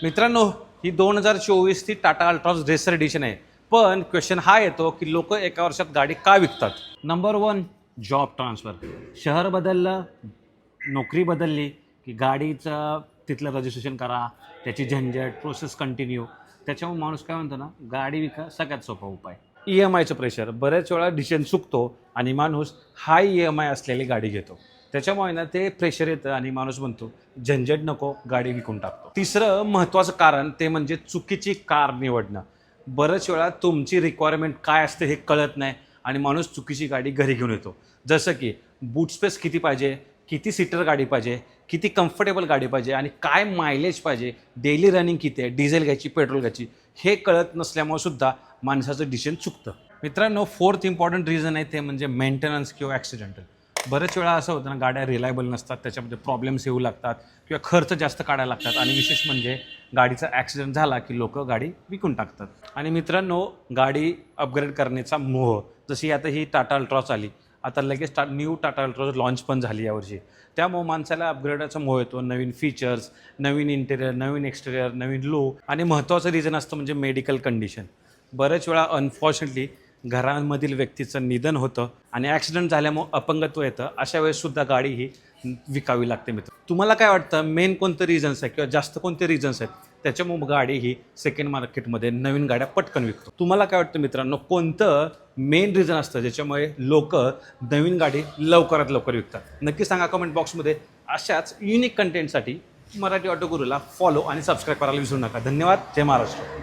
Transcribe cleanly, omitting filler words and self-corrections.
मित्रांनो, ही 2024 ती Tata Altroz racer addition आहे. पण क्वेश्चन हा येतो की लोक एका वर्षात गाडी का विकतात. Number 1, job transfer. शहर बदललं, नोकरी बदलली की गाडीचं तिथलं रजिस्ट्रेशन करा, त्याची झंझट, प्रोसेस कंटिन्यू. त्याच्यामुळे माणूस काय म्हणतो ना, गाडी विका सगळ्यात सोपा उपाय. EMIचं प्रेशर, बऱ्याच वेळा डिसिजन चुकतो आणि माणूस हाय EMI असलेली गाडी घेतो. त्याच्यामुळे ना ते प्रेशर येतं आणि माणूस म्हणतो झंझट नको, गाडी विकून टाकतो. तिसरं महत्त्वाचं कारण ते म्हणजे चुकीची कार निवडणं. बऱ्याच वेळा तुमची रिक्वायरमेंट काय असते हे कळत नाही आणि माणूस चुकीची गाडी घरी घेऊन येतो. जसं की बूट स्पेस किती पाहिजे, किती सीटर गाडी पाहिजे, किती कम्फर्टेबल गाडी पाहिजे आणि काय मायलेज पाहिजे, डेली रनिंग किती आहे, डिझेल घ्यायची, पेट्रोल घ्यायची, हे कळत नसल्यामुळे सुद्धा माणसाचं डिसिजन चुकतं. मित्रांनो, 4th इम्पॉर्टंट रिझन आहे ते म्हणजे मेंटेनन्स किंवा ॲक्सिडेंटल. बरेच वेळा असं होतं ना, गाड्या रिलायबल नसतात, त्याच्यामध्ये प्रॉब्लेम्स येऊ लागतात किंवा खर्च जास्त काढायला लागतात आणि विशेष म्हणजे गाडीचा ॲक्सिडेंट झाला की लोक गाडी विकून टाकतात. आणि मित्रांनो, गाडी अपग्रेड करण्याचा मोह, जशी आता ही टाटा अल्ट्रॉज आली, आता लगेच न्यू टाटा अल्ट्रॉज लॉन्च पण झाली यावर्षी. त्यामुळे माणसाला अपग्रेडाचा मोह येतो. नवीन फीचर्स, नवीन इंटेरियर, नवीन एक्सटेरियर, नवीन लुक आणि महत्त्वाचं रिझन असतं म्हणजे मेडिकल कंडिशन. बऱ्याच वेळा अनफॉर्च्युनेटली घरामधील व्यक्तीचं निधन होतं आणि ॲक्सिडेंट झाल्यामुळे अपंगत्व येतं. अशा वेळेससुद्धा गाडी ही विकावी लागते. मित्र, तुम्हाला काय वाटतं, मेन कोणतं रिझन्स आहे किंवा जास्त कोणते रिझन्स आहेत त्याच्यामुळे गाडी ही सेकंड मार्केटमध्ये नवीन गाड्या पटकन विकतो? तुम्हाला काय वाटतं मित्रांनो, कोणतं मेन रिझन असतं ज्याच्यामुळे लोक नवीन गाडी लवकरात लवकर विकतात? नक्की सांगा कमेंट बॉक्समध्ये. अशाच युनिक कंटेंटसाठी मराठी ऑटो गुरूला फॉलो आणि सबस्क्राईब करायला विसरू नका. धन्यवाद. जय महाराष्ट्र.